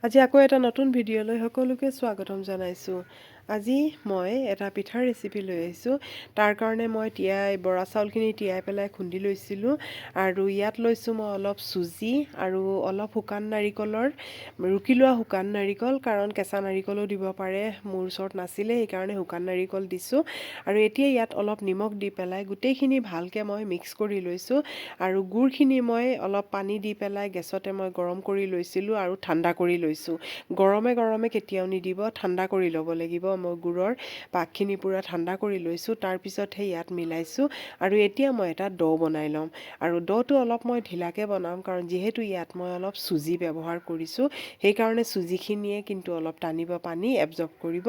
আজি আকৌ এটা নতুন ভিডিঅ'লৈ সকলোকে স্বাগতম জনাইছোঁ। আজি মই এটা পিঠাৰ ৰেচিপি লৈ আহিছোঁ। তাৰ কাৰণে মই বৰা চাউলখিনি তিয়াই পেলাই খুন্দি লৈছিলোঁ আৰু ইয়াত লৈছোঁ মই অলপ চুজি আৰু অলপ শুকান নাৰিকলৰ ৰুকি লোৱা শুকান নাৰিকল, কাৰণ কেঁচা নাৰিকলো দিব পাৰে, মোৰ ওচৰত নাছিলে সেইকাৰণে শুকান নাৰিকল দিছোঁ। আৰু এতিয়া ইয়াত অলপ নিমখ দি পেলাই গোটেইখিনি ভালকৈ মই মিক্স কৰি লৈছোঁ আৰু গুড়খিনি মই অলপ পানী দি পেলাই গেছতে মই গৰম কৰি লৈছিলোঁ আৰু ঠাণ্ডা কৰি লৈছোঁ। গৰমে গৰমে কেতিয়াও নিদিব, ঠাণ্ডা কৰি ল'ব লাগিব। মই গুড়ৰ পাকখিনি পূৰা ঠাণ্ডা কৰি লৈছোঁ, তাৰপিছতহে ইয়াত মিলাইছোঁ আৰু এতিয়া মই এটা বনাই ল'ম। আৰু ডটো অলপ মই ঢিলাকৈ বনাম, কাৰণ যিহেতু ইয়াত মই অলপ চুজি ব্যৱহাৰ কৰিছোঁ, সেইকাৰণে চুজিখিনিয়ে কিন্তু অলপ টানিব, পানী এবজৰ্ব কৰিব।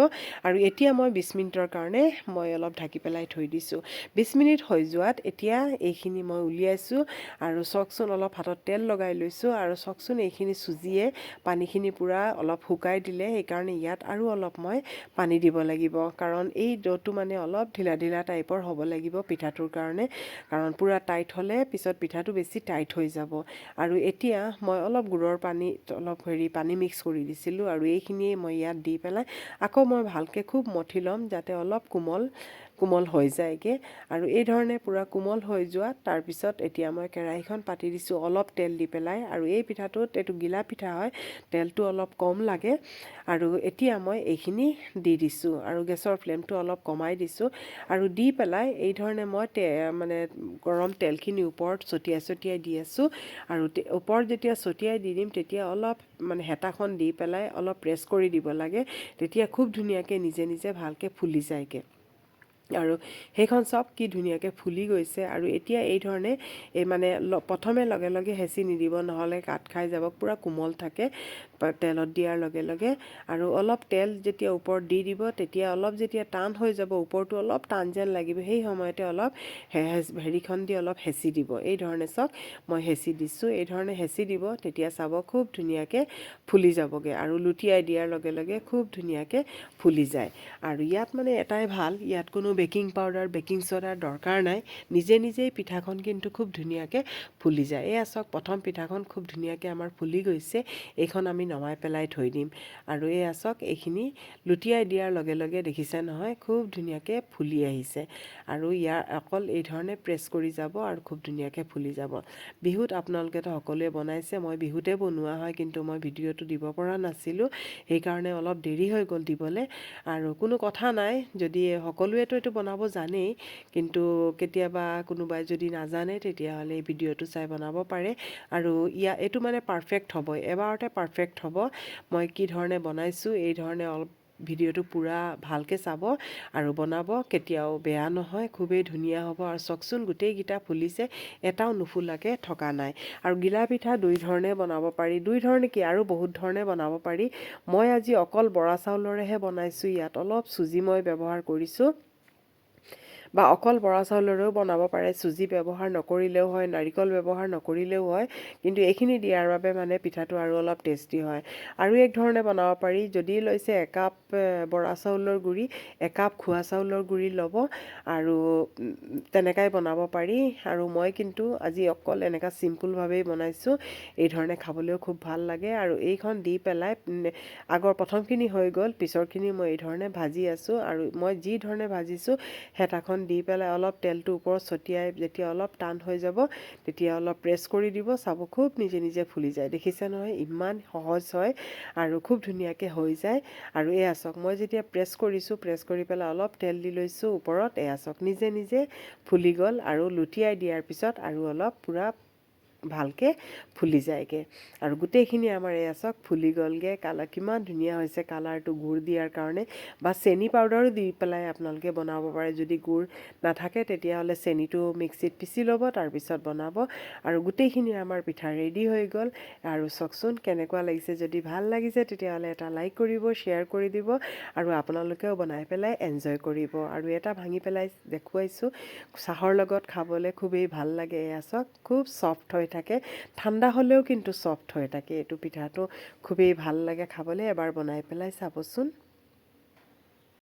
আৰু এতিয়া মই 20 মিনিটৰ কাৰণে মই অলপ ঢাকি পেলাই থৈ দিছোঁ। 20 মিনিট হৈ যোৱাত এতিয়া এইখিনি মই উলিয়াইছোঁ আৰু চাওকচোন, অলপ হাতত তেল লগাই লৈছোঁ আৰু চাওকচোন, এইখিনি চুজিয়ে পানীখিনি পূৰা অলপ শুকাই দিলে, সেইকাৰণে ইয়াত আৰু অলপ মই পানী দিব লাগিব, কাৰণ এই ডটো মানে অলপ ঢিলা ঢিলা টাইপৰ হ'ব লাগিব পিঠাটোৰ কাৰণে, কাৰণ পূৰা টাইট হ'লে পিছত পিঠাটো বেছি টাইট হৈ যাব। আৰু এতিয়া মই অলপ গুড়ৰ অলপ পানী মিক্স কৰি দিছিলোঁ আৰু এইখিনিয়ে মই ইয়াত দি পেলাই আকৌ মই ভালকৈ খুব মঠি ল'ম, যাতে অলপ কোমল হৈ যায়গৈ। আৰু এই ধৰণে পূৰা কোমল হৈ যোৱা তাৰপিছত এতিয়া মই কেৰাহীখন পাতি দিছোঁ অলপ তেল দি পেলাই। আৰু এই পিঠাটোত, এইটো গিলা পিঠা হয়, তেলটো অলপ কম লাগে। আৰু এতিয়া মই এইখিনি দি দিছোঁ আৰু গেছৰ ফ্লেমটো অলপ কমাই দিছোঁ আৰু দি পেলাই এই ধৰণে মই মানে গৰম তেলখিনি ওপৰত ছটিয়াই দি আছোঁ। আৰু ওপৰত যেতিয়া ছটিয়াই দি দিম, তেতিয়া অলপ মানে হেতাখন দি পেলাই অলপ প্ৰেছ কৰি দিব লাগে, তেতিয়া খুব ধুনীয়াকৈ নিজে নিজে ভালকৈ ফুলি যায়গৈ। আৰু সেইখন চব কি ধুনীয়াকৈ ফুলি গৈছে। আৰু এতিয়া এই ধৰণে মানে প্ৰথমে লগে লগে হেঁচি নিদিব, নহ'লে কাট খাই যাব, পূৰা কোমল থাকে তেলত দিয়াৰ লগে লগে। আৰু অলপ তেল যেতিয়া ওপৰত দি দিব, তেতিয়া অলপ যেতিয়া টান হৈ যাব, ওপৰটো অলপ টান যেন লাগিব, সেই সময়তে অলপ হেৰিখন দি অলপ হেঁচি দিব। এই ধৰণে চাওক, মই হেঁচি দিছোঁ, এই ধৰণে হেঁচি দিব, তেতিয়া চাব খুব ধুনীয়াকৈ ফুলি যাবগৈ আৰু লুটিয়াই দিয়াৰ লগে লগে খুব ধুনীয়াকৈ ফুলি যায়। আৰু ইয়াত মানে এটাই ভাল, ইয়াত কোনো বেকিং পাউডাৰ, বেকিং ছ'ডাৰ দৰকাৰ নাই, নিজে নিজেই পিঠাখন কিন্তু খুব ধুনীয়াকৈ ফুলি যায়। এয়া চাওক, প্ৰথম পিঠাখন খুব ধুনীয়াকৈ আমাৰ ফুলি গৈছে, এইখন আমি নমাই পেলাই থৈ দিম। আৰু এয়া চাওক, এইখিনি লুটিয়াই দিয়াৰ লগে লগে দেখিছে নহয়, খুব ধুনীয়াকৈ ফুলি আহিছে। আৰু ইয়াৰ অকল এই ধৰণে প্ৰেছ কৰি যাব আৰু খুব ধুনীয়াকৈ ফুলি যাব। বিহুত আপোনালোকেতো সকলোৱে বনাইছে, মই বিহুতে বনোৱা হয়, কিন্তু মই ভিডিঅ'টো দিব পৰা নাছিলোঁ, সেইকাৰণে অলপ দেৰি হৈ গ'ল দিবলৈ। আৰু কোনো কথা নাই, যদি সকলোৱেতো এইটো বনাব জানেই, কিন্তু কেতিয়াবা কোনোবাই যদি নাজানে, তেতিয়াহ'লে এই ভিডিঅ'টো চাই বনাব পাৰে। আৰু এইটো মানে পাৰফেক্ট হ'ব, এবাৰতে পাৰফেক্ট হ'ব। মই কি ধৰণে বনাইছোঁ, এই ধৰণে অলপ ভিডিঅ'টো পূৰা ভালকৈ চাব আৰু বনাব, কেতিয়াও বেয়া নহয়, খুবেই ধুনীয়া হ'ব। আৰু চাওকচোন, গোটেইকেইটা ফুলিছে, এটাও নুফুলাকৈ থকা নাই। আৰু গিলা পিঠা দুই ধৰণে বনাব পাৰি, দুই ধৰণে কি আৰু বহুত ধৰণে বনাব পাৰি। মই আজি অকল বৰা চাউলৰেহে বনাইছোঁ, ইয়াত অলপ চুজি মই ব্যৱহাৰ কৰিছোঁ, বা অকল বৰা চাউলৰেও বনাব পাৰে, চুজি ব্যৱহাৰ নকৰিলেও হয়, নাৰিকল ব্যৱহাৰ নকৰিলেও হয়, কিন্তু এইখিনি দিয়াৰ বাবে মানে পিঠাটো আৰু অলপ টেষ্টি হয়। আৰু এক ধৰণে বনাব পাৰি, যদি লৈছে একাপ বৰা চাউলৰ গুড়ি, একাপ খোৱা চাউলৰ গুড়ি ল'ব আৰু তেনেকাই বনাব পাৰি। আৰু মই কিন্তু আজি অকল এনেকুৱা চিম্পুলভাৱেই বনাইছোঁ, এই ধৰণে খাবলৈও খুব ভাল লাগে। আৰু এইখন দি পেলাই আগৰ প্ৰথমখিনি হৈ গ'ল, পিছৰখিনি মই এই ধৰণে ভাজি আছোঁ। আৰু মই যি ধৰণে ভাজিছোঁ, হেতাখন দি পেলাই অলপ তেলটো ওপৰত ছটিয়াই যেতিয়া অলপ টান হৈ যাব, তেতিয়া অলপ প্ৰেছ কৰি দিব, চাব খুব নিজে নিজে ফুলি যায়। দেখিছে নহয়, ইমান সহজ হয় আৰু খুব ধুনীয়াকৈ হৈ যায়। আৰু এয়া চাওক, মই যেতিয়া প্ৰেছ কৰিছোঁ, প্ৰেছ কৰি পেলাই অলপ তেল দি লৈছোঁ ওপৰত, এয়া চাওক, নিজে নিজে ফুলি গ'ল। আৰু লুটিয়াই দিয়াৰ পিছত আৰু অলপ পূৰা ভালকৈ ফুলি যায়গৈ। আৰু গোটেইখিনি আমাৰ এয়া চাওক ফুলি গ'লগৈ। কালাৰ কিমান ধুনীয়া হৈছে, কালাৰটো গুড় দিয়াৰ কাৰণে, বা চেনি পাউডাৰো দি পেলাই আপোনালোকে বনাব পাৰে। যদি গুড় নাথাকে, তেতিয়াহ'লে চেনিটো মিক্সিত পিচি ল'ব, তাৰপিছত বনাব। আৰু গোটেইখিনি আমাৰ পিঠা ৰেডি হৈ গ'ল। আৰু চাওকচোন কেনেকুৱা লাগিছে, যদি ভাল লাগিছে তেতিয়াহ'লে এটা লাইক কৰিব, শ্বেয়াৰ কৰি দিব, আৰু আপোনালোকেও বনাই পেলাই এনজয় কৰিব। আৰু এটা ভাঙি পেলাই দেখুৱাইছোঁ, চাহৰ লগত খাবলৈ খুবেই ভাল লাগে। এয়া চাওক, খুব ছফ্ট হৈ থাকে, ঠাণ্ডা হ'লেও কিন্তু ছফ্ট হৈ থাকে। এইটো পিঠাটো খুবেই ভাল লাগে খাবলৈ, এবাৰ বনাই পেলাই চাবচোন।